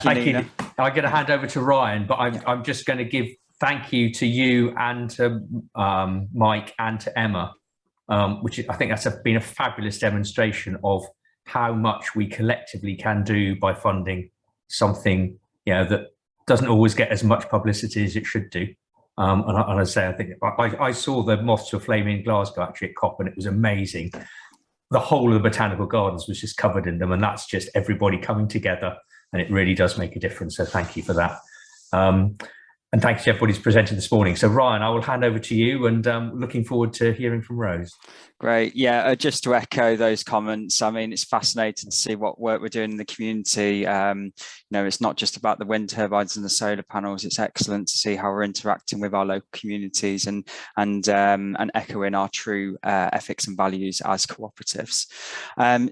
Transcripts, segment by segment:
Thank you. Nina. I'm going to hand over to Ryan, but I'm just going to give thank you to you and to Mike and to Emma, which I think that's been a fabulous demonstration of how much we collectively can do by funding something, that doesn't always get as much publicity as it should do. And I say, I think I saw the Moths to a Flame in Glasgow actually at COP, and it was amazing. The whole of the botanical gardens was just covered in them, and that's just everybody coming together, and it really does make a difference. So thank you for that. And thanks to everybody who's presented this morning. So Ryan, I will hand over to you, and looking forward to hearing from Rose. Great. Yeah, just to echo those comments, I mean, it's fascinating to see what work we're doing in the community. It's not just about the wind turbines and the solar panels. It's excellent to see how we're interacting with our local communities and echoing our true ethics and values as cooperatives.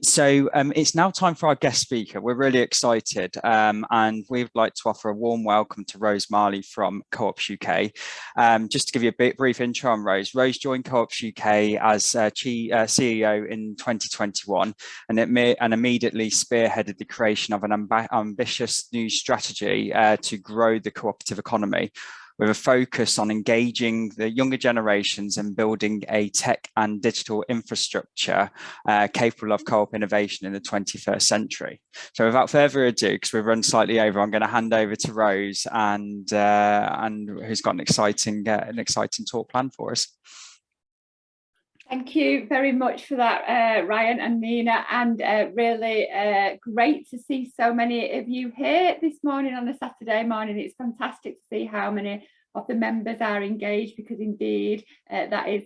So it's now time for our guest speaker. We're really excited, and we'd like to offer a warm welcome to Rose Marley from Co-ops UK. Just to give you a brief intro on Rose. Rose joined Co-ops UK as CEO in 2021, and immediately spearheaded the creation of an ambitious new strategy to grow the cooperative economy, with a focus on engaging the younger generations and building a tech and digital infrastructure capable of co-op innovation in the 21st century. So without further ado, because we've run slightly over, I'm going to hand over to Rose, and who's got an exciting talk planned for us. Thank you very much for that, Ryan and Nina, and really great to see so many of you here this morning on a Saturday morning. It's fantastic to see how many of the members are engaged, because indeed that is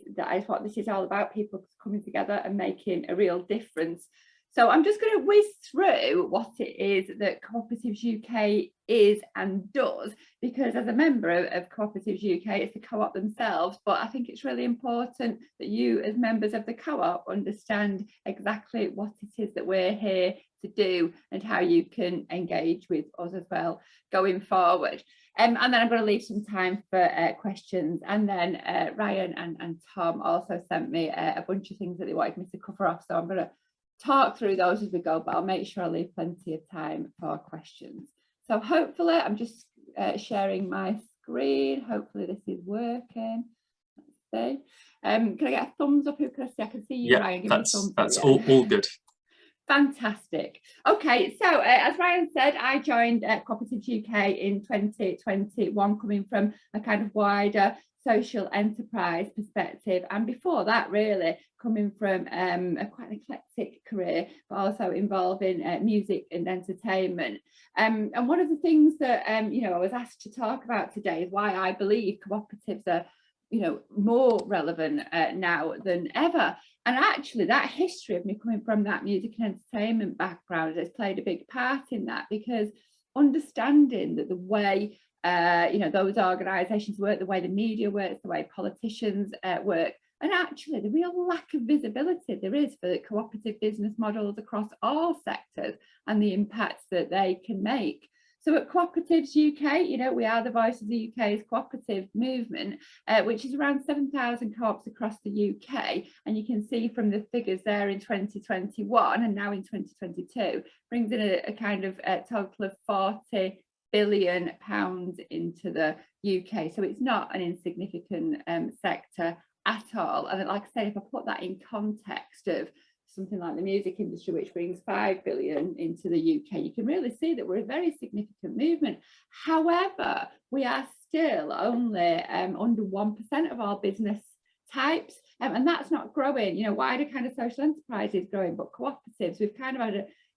what this is all about, people coming together and making a real difference. So I'm just going to whiz through what it is that Cooperatives UK is and does, because as a member of Cooperatives UK, it's the co-op themselves, but I think it's really important that you as members of the co-op understand exactly what it is that we're here to do and how you can engage with us as well going forward. And then I'm going to leave some time for questions, and then Ryan and Tom also sent me a bunch of things that they wanted me to cover off, so I'm going to talk through those as we go, but I'll make sure I leave plenty of time for questions. So hopefully I'm just sharing my screen. Hopefully this is working. Let's see. Can I get a thumbs up? Who can I see? I can see you, Ryan. Give me a thumbs that's up. all good. Fantastic. Okay, so as Ryan said, I joined Cooperatives UK in 2021, coming from a kind of wider social enterprise perspective, and before that really coming from a quite an eclectic career, but also involving music and entertainment. And one of the things that I was asked to talk about today is why I believe cooperatives are more relevant now than ever. And actually that history of me coming from that music and entertainment background has played a big part in that, because understanding that the way those organisations work, the way the media works, the way politicians work, and actually the real lack of visibility there is for the cooperative business models across all sectors and the impacts that they can make. So at Cooperatives UK, we are the voice of the UK's cooperative movement, which is around 7,000 co-ops across the UK. And you can see from the figures there in 2021 and now in 2022, brings in a kind of a total of £40 billion into the UK. So it's not an insignificant sector at all. And like I say, if I put that in context of something like the music industry, which brings 5 billion into the UK, you can really see that we're a very significant movement. However, we are still only under 1% of our business types, and that's not growing. Wider kind of social enterprises growing, but cooperatives, we've kind of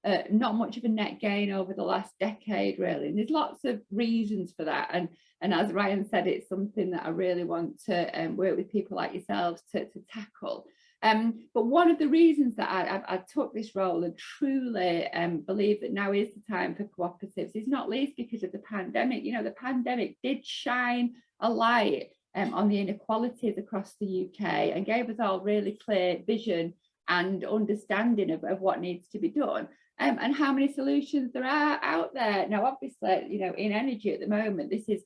had not much of a net gain over the last decade, really. And there's lots of reasons for that. And as Ryan said, it's something that I really want to work with people like yourselves to tackle. But one of the reasons that I took this role and truly believe that now is the time for cooperatives is not least because of the pandemic. The pandemic did shine a light on the inequalities across the UK and gave us all really clear vision and understanding of what needs to be done, and how many solutions there are out there. Now, obviously, in energy at the moment, this is,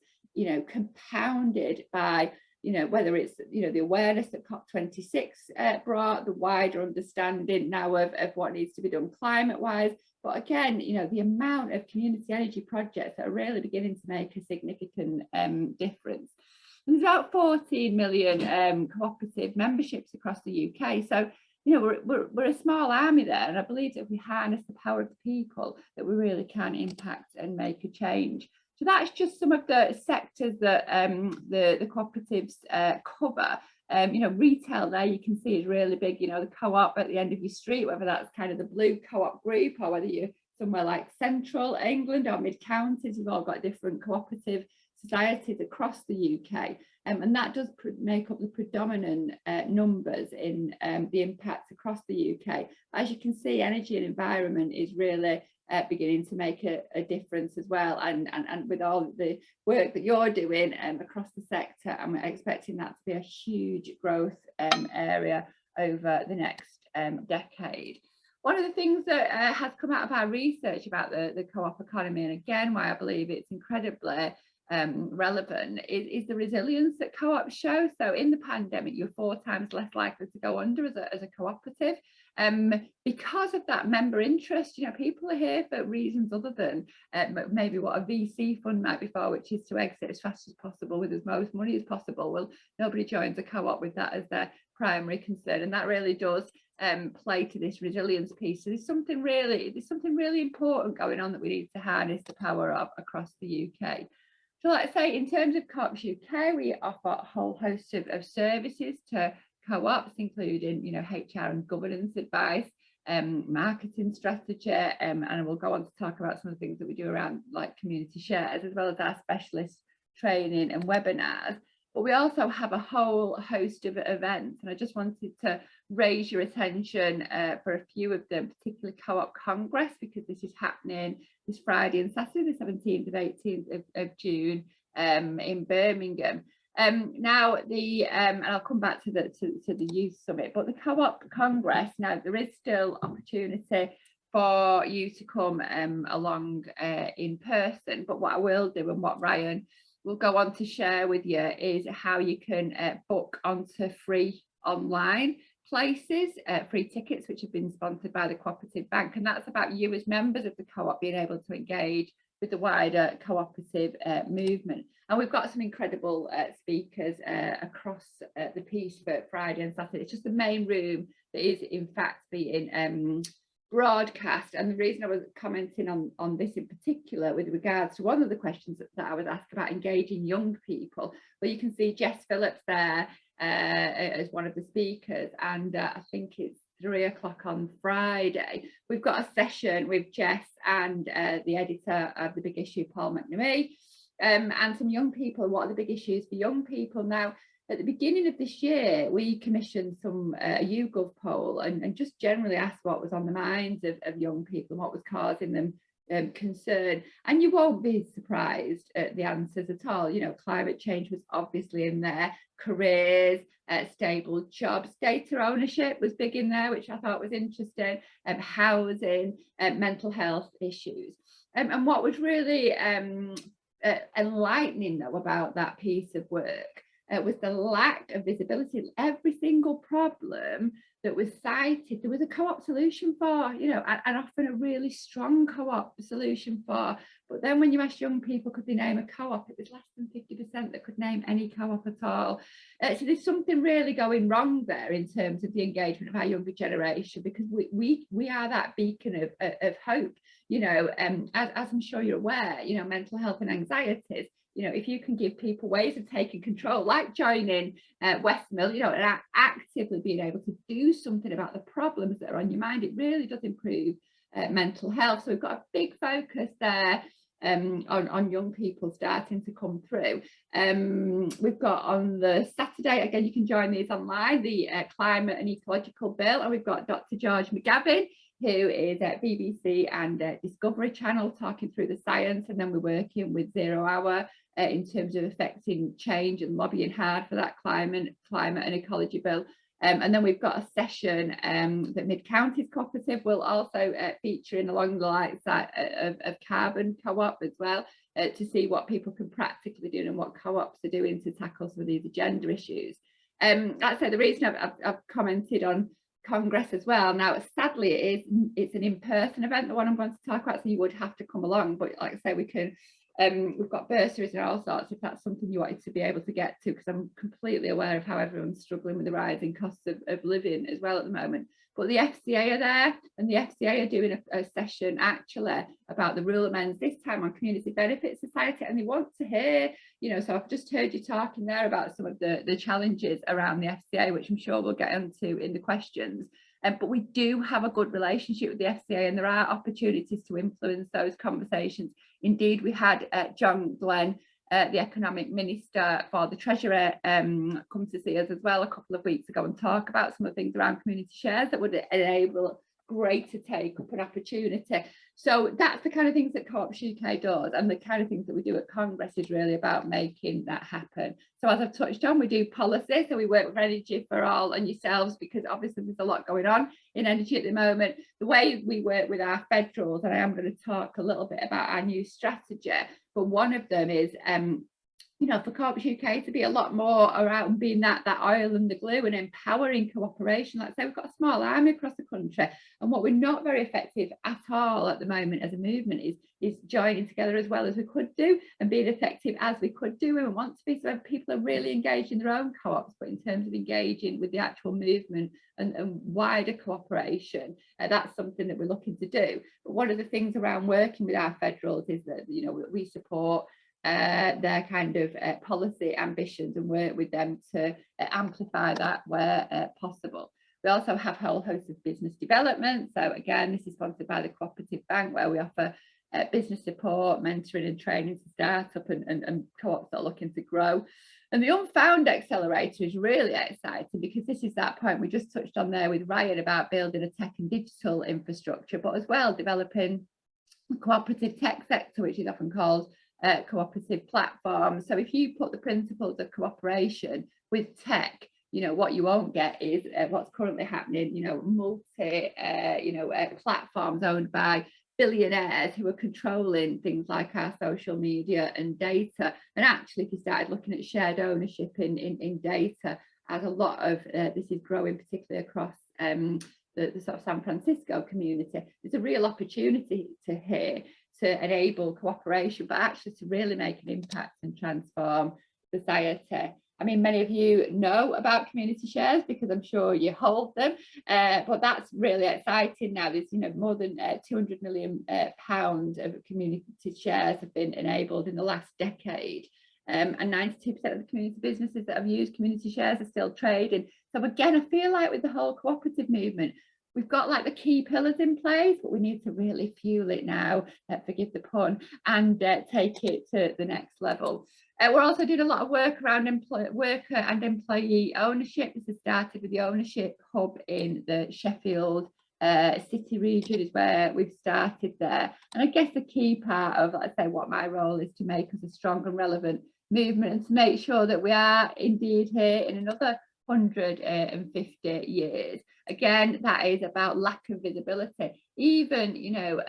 compounded by you know, whether it's, you know, the awareness that COP26 brought, the wider understanding now of what needs to be done climate-wise. But again, you know, the amount of community energy projects that are really beginning to make a significant difference. There's about 14 million cooperative memberships across the UK. So, you know, we're a small army there, and I believe that if we harness the power of the people, that we really can impact and make a change. So that's just some of the sectors that the cooperatives cover. You know, retail there you can see is really big. You know, the co-op at the end of your street, whether that's kind of the blue co-op group or whether you're somewhere like central England or mid-counties, we've all got different cooperative societies across the UK. And that does make up the predominant numbers in the impact across the UK. As you can see, energy and environment is really beginning to make a difference as well, and with all the work that you're doing across the sector, I'm expecting that to be a huge growth area over the next decade. One of the things that has come out of our research about the co-op economy, and again why I believe it's incredibly relevant, is the resilience that co-ops show. So in the pandemic, you're 4 times less likely to go under as a cooperative. Because of that member interest. You know, people are here for reasons other than maybe what a VC fund might be for, which is to exit as fast as possible with as most money as possible. Well, nobody joins a co-op with that as their primary concern, and that really does play to this resilience piece. So there's something really important going on that we need to harness the power of across the UK. So like I say, in terms of Co-ops UK, we offer a whole host of services to co-ops, including, you know, HR and governance advice, marketing strategy, and we'll go on to talk about some of the things that we do around like community shares, as well as our specialist training and webinars. But we also have a whole host of events, and I just wanted to raise your attention for a few of them, particularly Co-op Congress, because this is happening this Friday and Saturday, the 17th and 18th of June in Birmingham. Now and I'll come back to the youth summit, but the Co-op Congress, now there is still opportunity for you to come along in person, but what I will do, and what Ryan will go on to share with you, is how you can book onto free online places, free tickets which have been sponsored by the Cooperative Bank, and that's about you as members of the co-op being able to engage with the wider cooperative movement. And we've got some incredible speakers across the piece for Friday and Saturday. It's just the main room that is in fact being broadcast. And the reason I was commenting on this in particular with regards to one of the questions that I was asked about engaging young people, well, you can see Jess Phillips there as one of the speakers, and I think it's 3 o'clock on Friday. We've got a session with Jess and the editor of The Big Issue, Paul McNamee, and some young people. What are the big issues for young people? Now, at the beginning of this year, we commissioned some a YouGov poll and just generally asked what was on the minds of young people and what was causing them concern. And you won't be surprised at the answers at all. You know, climate change was obviously in there, careers, stable jobs, data ownership was big in there, which I thought was interesting, housing, mental health issues. And what was really enlightening though about that piece of work was the lack of visibility. Every single problem that was cited, there was a co-op solution for, you know, and often a really strong co-op solution for. But then when you ask young people, could they name a co-op, it was less than 50% that could name any co-op at all. So there's something really going wrong there in terms of the engagement of our younger generation, because we are that beacon of hope, you know, as I'm sure you're aware, you know, mental health and anxieties. You know, if you can give people ways of taking control, like joining Westmill, you know, and actively being able to do something about the problems that are on your mind, it really does improve mental health. So we've got a big focus there on young people starting to come through. We've got on the Saturday, again, you can join these online, the Climate and Ecological Bill, and we've got Dr. George McGavin, who is at BBC and Discovery Channel talking through the science, and then we're working with 0 Hour in terms of affecting change and lobbying hard for that climate and ecology bill. And then we've got a session that Mid-Counties Cooperative will also feature in along the lines of carbon co-op as well, to see what people can practically do and what co-ops are doing to tackle some of these agenda issues. That's the reason I've commented on Congress as well. Now, sadly, it's an in-person event, the one I'm going to talk about, so you would have to come along. But like I say, we can. We've got bursaries and all sorts, if that's something you wanted to be able to get to, because I'm completely aware of how everyone's struggling with the rising costs of living as well at the moment. But the FCA are there, and the FCA are doing a session actually about the rural amends, this time on Community Benefit Society, and they want to hear, you know, so I've just heard you talking there about some of the challenges around the FCA, which I'm sure we'll get into in the questions. But we do have a good relationship with the FCA, and there are opportunities to influence those conversations. Indeed, we had John Glenn, the Economic Minister for the Treasurer, come to see us as well a couple of weeks ago and talk about some of the things around community shares that would enable greater take up an opportunity. So that's the kind of things that Co-ops UK does, and the kind of things that we do at Congress is really about making that happen. So as I've touched on, we do policy, so we work with Energy for All and yourselves, because obviously there's a lot going on in energy at the moment. The way we work with our federals, and I am going to talk a little bit about our new strategy, but one of them is you know, for Co-ops UK to be a lot more around being that oil and the glue and empowering cooperation. Like I say, we've got a small army across the country, and what we're not very effective at all at the moment as a movement is joining together as well as we could do, and being effective as we could do and want to be. So people are really engaged in their own co-ops, but in terms of engaging with the actual movement and wider cooperation, that's something that we're looking to do. But one of the things around working with our federals is that, you know, we support their kind of policy ambitions and work with them to amplify that where possible. We also have a whole host of business development. So again, this is sponsored by the Cooperative Bank, where we offer business support, mentoring and training to startup and co-ops that are looking to grow. And the Unfound Accelerator is really exciting, because this is that point we just touched on there with Ryan about building a tech and digital infrastructure, but as well developing a cooperative tech sector, which is often called cooperative platforms. So if you put the principles of cooperation with tech, you know, what you won't get is what's currently happening, you know, multi platforms owned by billionaires who are controlling things like our social media and data. And actually, if you started looking at shared ownership in data, as a lot of this is growing, particularly across the sort of San Francisco community, there's a real opportunity to enable cooperation, but actually to really make an impact and transform society. I mean, many of you know about community shares because I'm sure you hold them, but that's really exciting now. There's, you know, more than £200 million of community shares have been enabled in the last decade. And 92% of the community businesses that have used community shares are still trading. So again, I feel like with the whole cooperative movement, we've got like the key pillars in place, but we need to really fuel it now, forgive the pun, and take it to the next level. We're also doing a lot of work around worker and employee ownership. This has started with the ownership hub in the Sheffield city region, is where we've started there. And I guess the key part of, let's say, what my role is to make us a strong and relevant movement, and to make sure that we are indeed here in another 150 years. Again, that is about lack of visibility. Even, you know,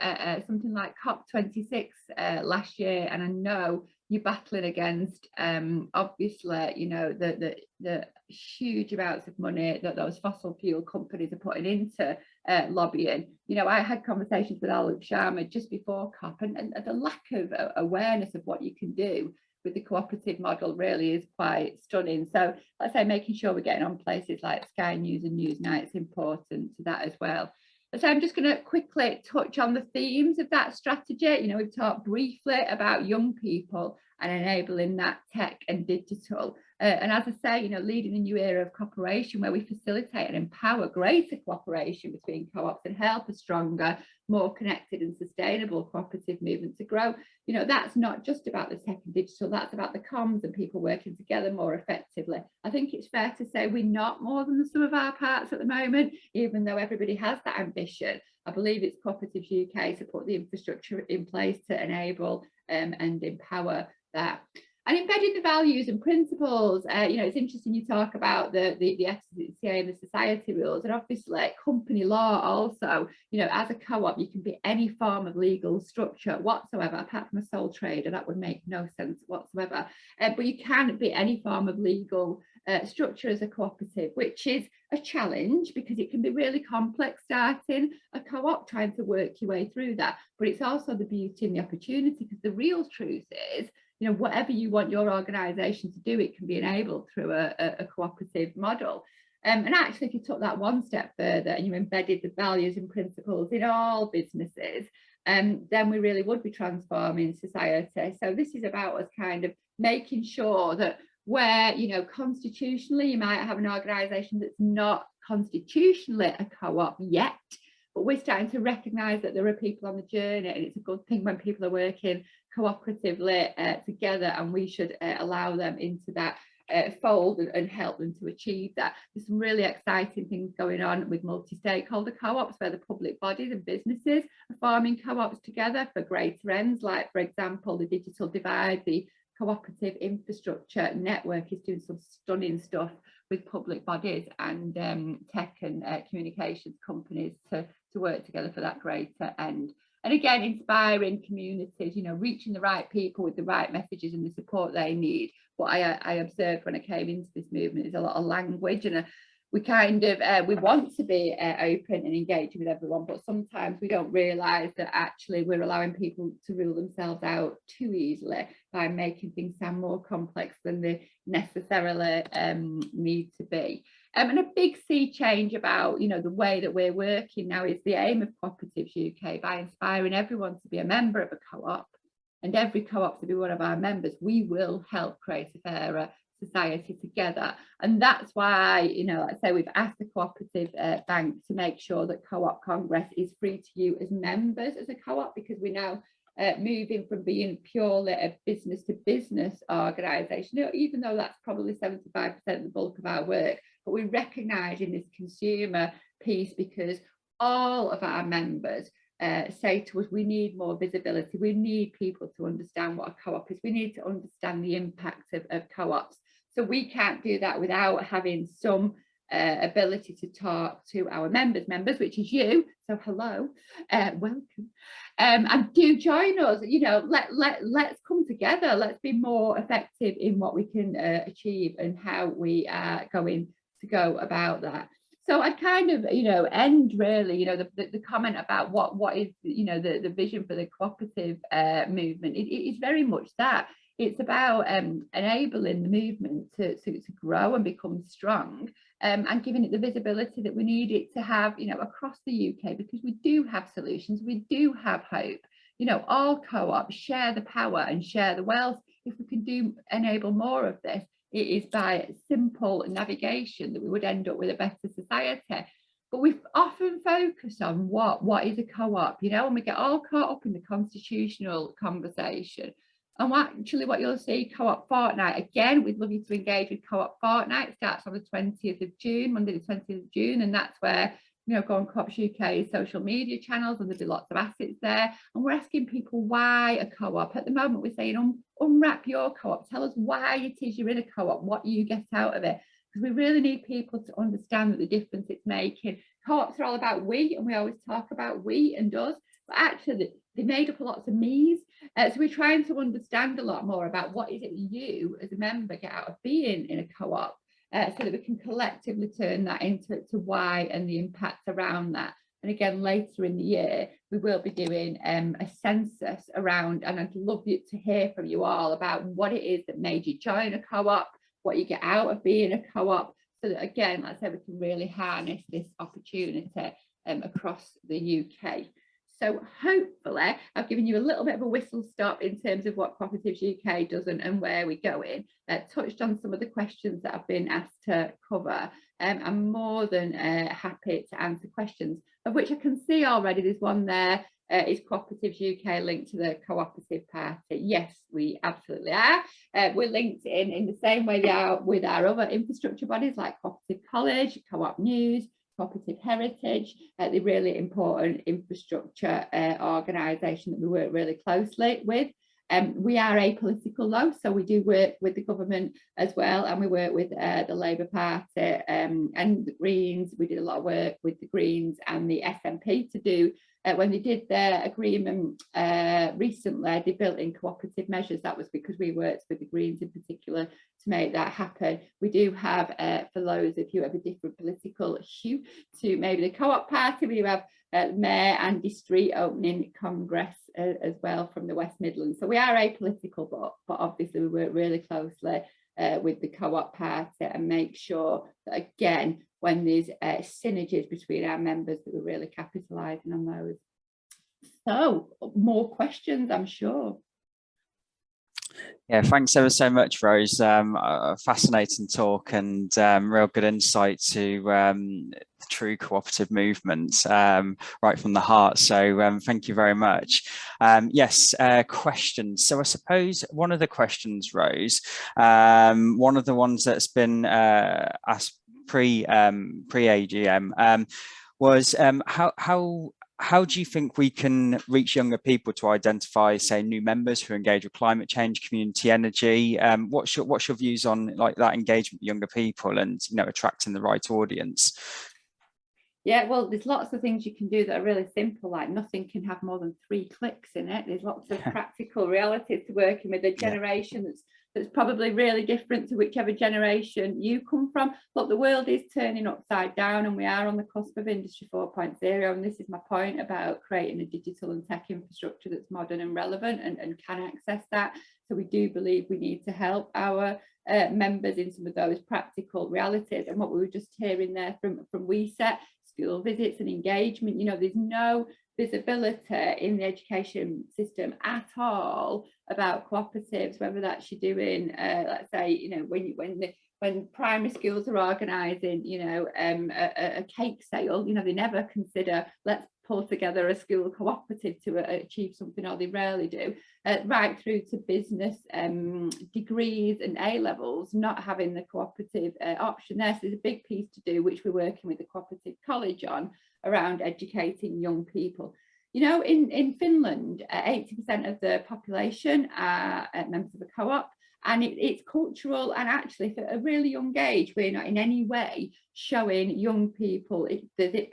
something like COP26 last year, and I know you're battling against, obviously, you know, the huge amounts of money that those fossil fuel companies are putting into lobbying. You know, I had conversations with Alok Sharma just before COP, and the lack of awareness of what you can do with the cooperative model really is quite stunning. So let's say making sure we're getting on places like Sky News and Newsnight is important to that as well. So I'm just going to quickly touch on the themes of that strategy. You know, we've talked briefly about young people and enabling that tech and digital. And as I say, you know, leading a new era of cooperation where we facilitate and empower greater cooperation between co-ops and help a stronger, more connected and sustainable cooperative movement to grow. You know, that's not just about the tech and digital, that's about the comms and people working together more effectively. I think it's fair to say we're not more than the sum of our parts at the moment, even though everybody has that ambition. I believe it's Cooperatives UK to put the infrastructure in place to enable and empower that. And embedding the values and principles, you know, it's interesting you talk about the FCA and the society rules, and obviously company law also, you know, as a co-op, you can be any form of legal structure whatsoever, apart from a sole trader. That would make no sense whatsoever. But you can be any form of legal structure as a cooperative, which is a challenge because it can be really complex starting a co-op, trying to work your way through that. But it's also the beauty and the opportunity, because the real truth is, you know, whatever you want your organisation to do, it can be enabled through a cooperative model. And actually, if you took that one step further and you embedded the values and principles in all businesses, then we really would be transforming society. So this is about us kind of making sure that where, you know, constitutionally you might have an organisation that's not constitutionally a co-op yet, but we're starting to recognise that there are people on the journey, and it's a good thing when people are working cooperatively together, and we should allow them into that fold and help them to achieve that. There's some really exciting things going on with multi-stakeholder co-ops, where the public bodies and businesses are forming co-ops together for greater ends, like, for example, the digital divide. The cooperative infrastructure network is doing some stunning stuff with public bodies and tech and communications companies to work together for that greater end. And again, inspiring communities, you know, reaching the right people with the right messages and the support they need. What I observed when I came into this movement is a lot of language, and we kind of we want to be open and engaging with everyone, but sometimes we don't realise that actually we're allowing people to rule themselves out too easily by making things sound more complex than they necessarily need to be. And a big sea change about, you know, the way that we're working now is the aim of Cooperatives UK. By inspiring everyone to be a member of a co-op and every co-op to be one of our members, we will help create a fairer society together. And that's why, you know, like I say, we've asked the Cooperative Bank to make sure that Co-op Congress is free to you as members as a co-op, because we're now moving from being purely a business to business organisation, you know, even though that's probably 75% of the bulk of our work, but we recognise in this consumer piece, because all of our members say to us, we need more visibility, we need people to understand what a co-op is, we need to understand the impact of co-ops. So we can't do that without having some ability to talk to our members, which is you. So hello, welcome, and do join us. You know, let's come together. Let's be more effective in what we can achieve and how we are going to go about that. So I kind of, you know, end really, you know, the comment about what is, you know, the vision for the cooperative movement. It is very much that. It's about enabling the movement to grow and become strong, and giving it the visibility that we need it to have, you know, across the UK, because we do have solutions, we do have hope. You know, all co-ops share the power and share the wealth. If we can enable more of this, it is by simple navigation that we would end up with a better society. But we've often focused on what is a co-op, you know, and we get all caught up in the constitutional conversation. And actually what you'll see, Co-op Fortnight, again, we'd love you to engage with Co-op Fortnight. It starts on the 20th of June, Monday the 20th of June, and that's where, you know, go on Co-ops UK social media channels, and there'll be lots of assets there. And we're asking people why a co-op. At the moment, we're saying unwrap your co-op. Tell us why it is you're in a co-op, what you get out of it. Because we really need people to understand that the difference it's making. Co-ops are all about we, and we always talk about we and us, but actually they made up lots of me's. So we're trying to understand a lot more about what is it you as a member get out of being in a co-op, so that we can collectively turn that into why and the impact around that. And again, later in the year, we will be doing a census around, and I'd love you to hear from you all about what it is that made you join a co-op, what you get out of being a co-op, so that, again, like I said, we can really harness this opportunity across the UK. So hopefully I've given you a little bit of a whistle stop in terms of what Cooperatives UK does and where we're going. Touched on some of the questions that I've been asked to cover. I'm more than happy to answer questions, of which I can see already there's one there. Is Cooperatives UK linked to the Cooperative Party? Yes, we absolutely are. We're linked in the same way they are with our other infrastructure bodies like Cooperative College, Co-op News, Cooperative Heritage, the really important infrastructure organisation that we work really closely with. We are apolitical though, so we do work with the government as well, and we work with the Labour Party and the Greens. We did a lot of work with the Greens and the SNP to do, when they did their agreement recently, they built in cooperative measures. That was because we worked with the Greens in particular to make that happen. We do have, for those of you who have a different political hue to maybe the Co-op Party, we do have Mayor Andy Street opening Congress as well from the West Midlands. So we are apolitical, but obviously we work really closely with the Co-op Party and make sure that, again, when there's synergies between our members, that we're really capitalising on those. So more questions, I'm sure. Yeah, thanks ever so much, Rose. Fascinating talk and real good insight to the true cooperative movement right from the heart. So thank you very much. Yes, questions. So I suppose one of the questions, Rose, one of the ones that's been asked pre-AGM was how do you think we can reach younger people to identify, say, new members who engage with climate change, community energy? What's your views on like that engagement with younger people and, you know, attracting the right audience? Yeah, well, there's lots of things you can do that are really simple, like nothing can have more than 3 clicks in it. There's lots of practical realities to working with a generation that's probably really different to whichever generation you come from. Look, the world is turning upside down and we are on the cusp of Industry 4.0, and this is my point about creating a digital and tech infrastructure that's modern and relevant and can access that. So we do believe we need to help our members in some of those practical realities. And what we were just hearing there from WeSet, school visits and engagement, you know, there's no visibility in the education system at all about cooperatives, whether that's you doing let's say, you know, when primary schools are organising, you know, a cake sale, you know, they never consider let's pull together a school cooperative to achieve something, or they rarely do, right through to business degrees and A-levels, not having the cooperative option there. So there's a big piece to do, which we're working with the Cooperative College on, around educating young people. You know, in Finland, 80% of the population are members of a co-op, and it's cultural, and actually for a really young age we're not in any way showing young people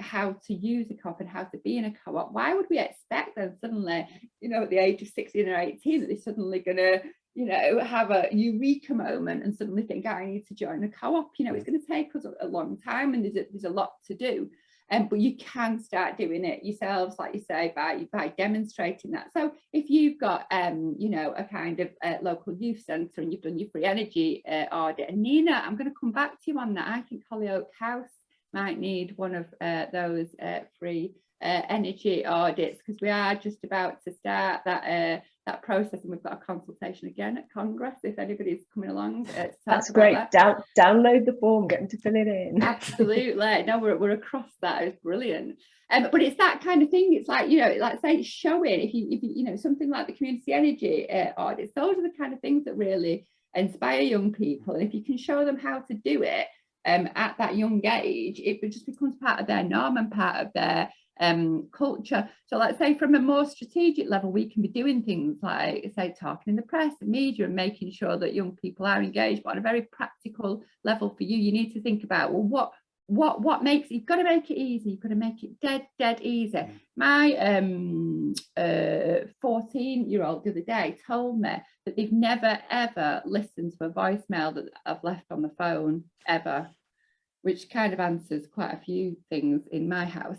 how to use a co-op and how to be in a co-op. Why would we expect them suddenly, you know, at the age of 16 or 18 that they're suddenly gonna, you know, have a eureka moment and suddenly think, I need to join a co-op? You know, it's going to take us a long time, and there's a lot to do. But you can start doing it yourselves, like you say, by demonstrating that. So if you've got, you know, a kind of local youth centre and you've done your free energy audit, and Nina, I'm going to come back to you on that. I think Hollyoak House might need one of those free energy audits, because we are just about to start that process, and we've got a consultation again at Congress if anybody's coming along. That's great. Download the form, get them to fill it in. Absolutely. No, we're across that. It's brilliant. But it's that kind of thing. It's like, you know, like say showing, if you know, something like the community energy audits, those are the kind of things that really inspire young people. And if you can show them how to do it at that young age, it just becomes part of their norm and part of their culture. So let's say from a more strategic level, we can be doing things like, say, talking in the press and media and making sure that young people are engaged. But on a very practical level for you, you need to think about, well, what makes, you've got to make it easy, you've got to make it dead easy. My 14-year-old the other day told me that they've never ever listened to a voicemail that I've left on the phone ever, which kind of answers quite a few things in my house.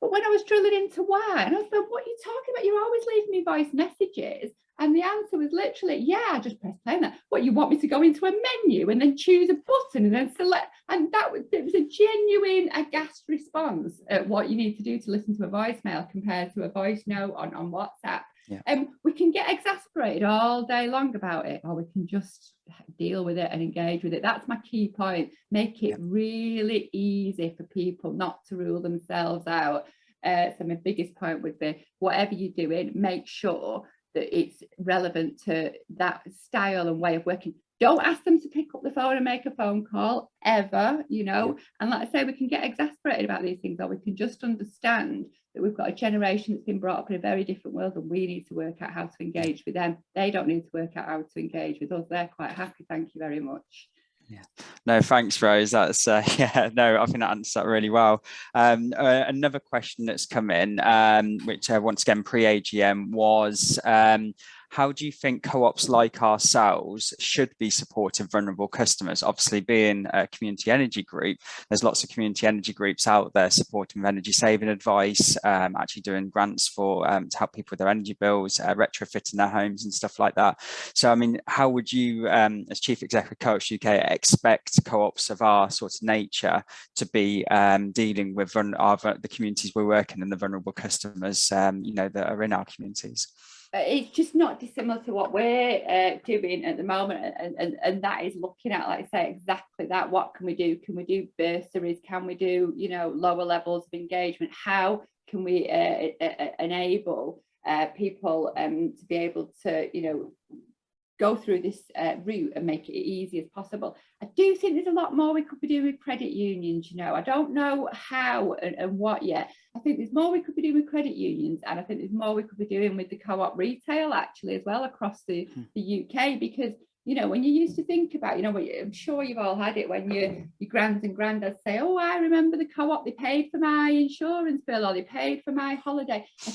But when I was drilling into why, and I was like, what are you talking about? You're always leaving me voice messages. And the answer was literally, yeah, I just pressed play on that. What, you want me to go into a menu and then choose a button and then select? And it was a genuine aghast response at what you need to do to listen to a voicemail compared to a voice note on WhatsApp. Yeah. We can get exasperated all day long about it, or we can just deal with it and engage with it. That's my key point. Make it really easy for people not to rule themselves out. So my biggest point would be, whatever you're doing, make sure that it's relevant to that style and way of working. Don't ask them to pick up the phone and make a phone call ever, you know. And like I say, we can get exasperated about these things, or we can just understand that we've got a generation that's been brought up in a very different world, and we need to work out how to engage with them. They don't need to work out how to engage with us. They're quite happy. Thank you very much. Yeah, no, thanks, Rose. That's yeah, no, I think that answers that really well. Another question that's come in, which once again pre-AGM was, how do you think co-ops like ourselves should be supporting vulnerable customers? Obviously, being a community energy group, there's lots of community energy groups out there supporting with energy saving advice, actually doing grants for to help people with their energy bills, retrofitting their homes and stuff like that. So, I mean, how would you, as Chief Executive Coach UK, expect co-ops of our sort of nature to be dealing with the communities we're working in, the vulnerable customers, you know, that are in our communities? It's just not dissimilar to what we're doing at the moment, and that is looking at, like I say, exactly that. What can we do? Can we do bursaries? Can we do, you know, lower levels of engagement? How can we enable people to be able to, you know, go through this route and make it easy as possible? I do think there's a lot more we could be doing with credit unions, you know. I don't know how and what yet. I think there's more we could be doing with credit unions, and I think there's more we could be doing with the co-op retail actually as well across the UK, because, you know, when you used to think about, you know, I'm sure you've all had it when your grands and granddads say, oh, I remember the co-op, they paid for my insurance bill, or they paid for my holiday. I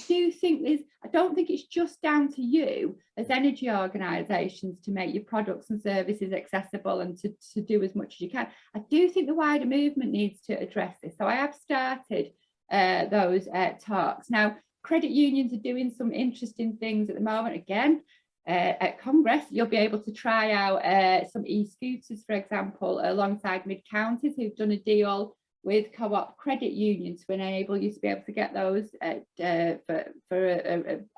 don't think it's just down to you as energy organisations to make your products and services accessible and to do as much as you can. I do think the wider movement needs to address this. So I have started those talks. Now, credit unions are doing some interesting things at the moment. Again, at Congress, you'll be able to try out some e-scooters, for example, alongside mid-counties who've done a deal with co-op credit unions to enable you to be able to get those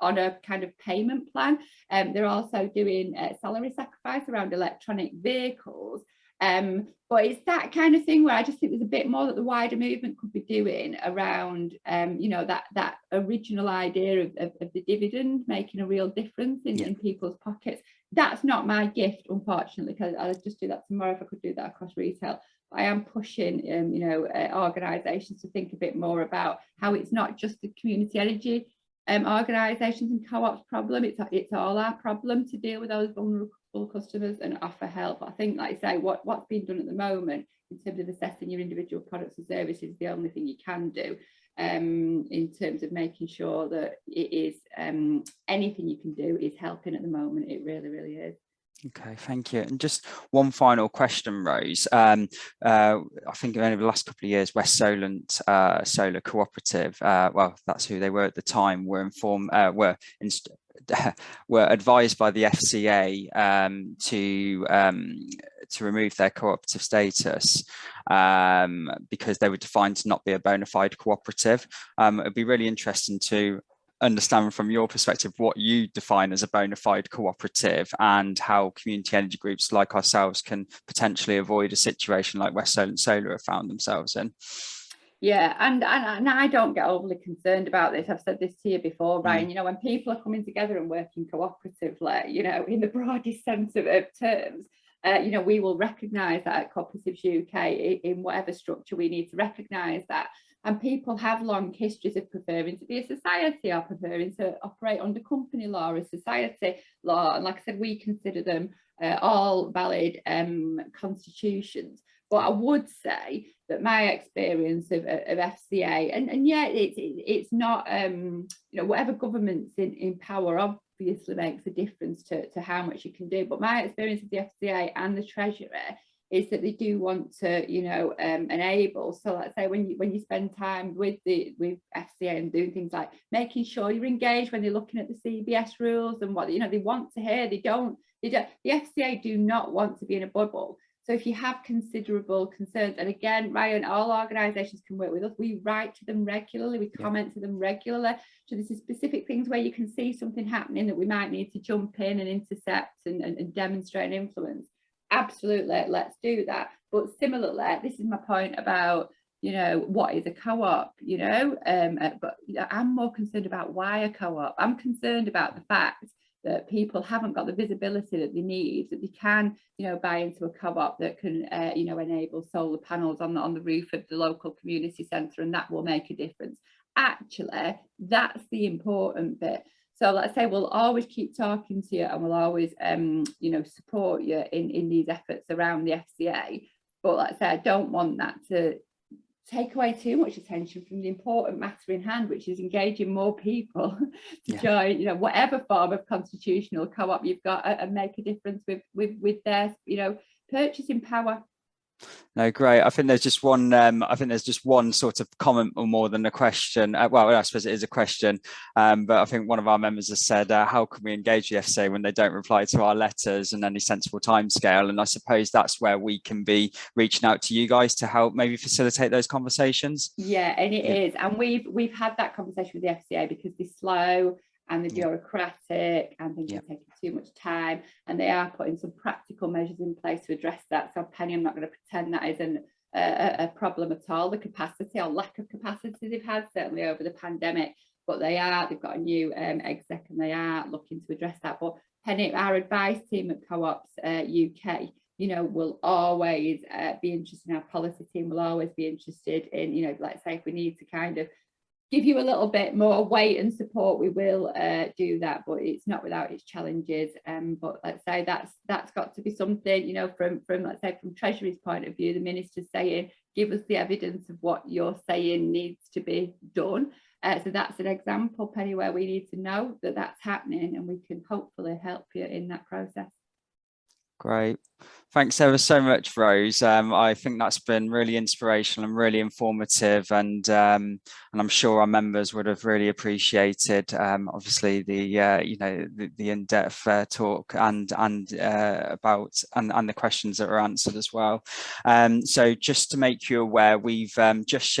on a kind of payment plan. They're also doing salary sacrifice around electronic vehicles. But it's that kind of thing where I just think there's a bit more that the wider movement could be doing around, you know, that original idea of the dividend making a real difference in people's pockets. That's not my gift, unfortunately, because I'll just do that tomorrow if I could do that across retail. I am pushing, you know, organisations to think a bit more about how it's not just the community energy organisations and co-ops problem. It's all our problem to deal with those vulnerable customers and offer help. I think, like I say, what's being done at the moment in terms of assessing your individual products and services is the only thing you can do in terms of making sure that it is anything you can do is helping at the moment. It really, really is. Okay, thank you. And just one final question, Rose. I think over the last couple of years, West Solent Solar Co-operative, well, that's who they were at the time, were advised by the FCA to remove their cooperative status because they were defined to not be a bona fide cooperative. It'd be really interesting to understand from your perspective what you define as a bona fide cooperative and how community energy groups like ourselves can potentially avoid a situation like West Solent Solar have found themselves in. Yeah, and I don't get overly concerned about this. I've said this to you before, Ryan. You know, when people are coming together and working cooperatively, you know, in the broadest sense of terms, you know, we will recognise that at Cooperatives UK, in whatever structure we need to recognise that. And people have long histories of preferring to be a society or preferring to operate under company law or society law. And like I said, we consider them all valid constitutions. But I would say that my experience of FCA, and yeah, it's not, you know, whatever government's in power obviously makes a difference to how much you can do. But my experience of the FCA and the Treasury is that they do want to, you know, enable. So let's say when you spend time with FCA and doing things like making sure you're engaged when they're looking at the CBS rules and what, you know, they want to hear. The FCA do not want to be in a bubble. So if you have considerable concerns, and again, Ryan, all organisations can work with us. We write to them regularly, we comment to them regularly. So there's specific things where you can see something happening that we might need to jump in and intercept and demonstrate and influence. Absolutely, let's do that. But similarly, this is my point about, you know, what is a co-op, you know, but I'm more concerned about why a co-op. I'm concerned about the fact that people haven't got the visibility that they need, that they can, buy into a co-op that can, enable solar panels on the roof of the local community centre, and that will make a difference. Actually, that's the important bit. So let's say we'll always keep talking to you, and we'll always, support you in these efforts around the FCA. But let's say I don't want that to take away too much attention from the important matter in hand, which is engaging more people to join, whatever form of constitutional co-op you've got, and make a difference with their, purchasing power. No, great. I think there's just one. I think there's just one sort of comment or more than a question. Well, I suppose it is a question, but I think one of our members has said, "How can we engage the FCA when they don't reply to our letters and any sensible timescale?" And I suppose that's where we can be reaching out to you guys to help maybe facilitate those conversations. Yeah, and it is, and we've had that conversation with the FCA because they're slow and they're bureaucratic and things are taking too much time, and they are putting some practical measures in place to address that. So Penny, I'm not going to pretend that isn't a problem at all, the capacity or lack of capacity they've had certainly over the pandemic, but they've got a new exec and they are looking to address that. But Penny, our advice team at Co-ops UK, will always be interested in our policy team, will always be interested in, let's say if we need to kind of give you a little bit more weight and support, we will do that, but it's not without its challenges. But let's say that's got to be something, from let's say from Treasury's point of view, the minister's saying, give us the evidence of what you're saying needs to be done. So that's an example, Penny, where we need to know that that's happening, and we can hopefully help you in that process. Great. Thanks ever so much, Rose. I think that's been really inspirational and really informative, and I'm sure our members would have really appreciated, obviously the in-depth talk and about the questions that were answered as well. So just to make you aware, we've just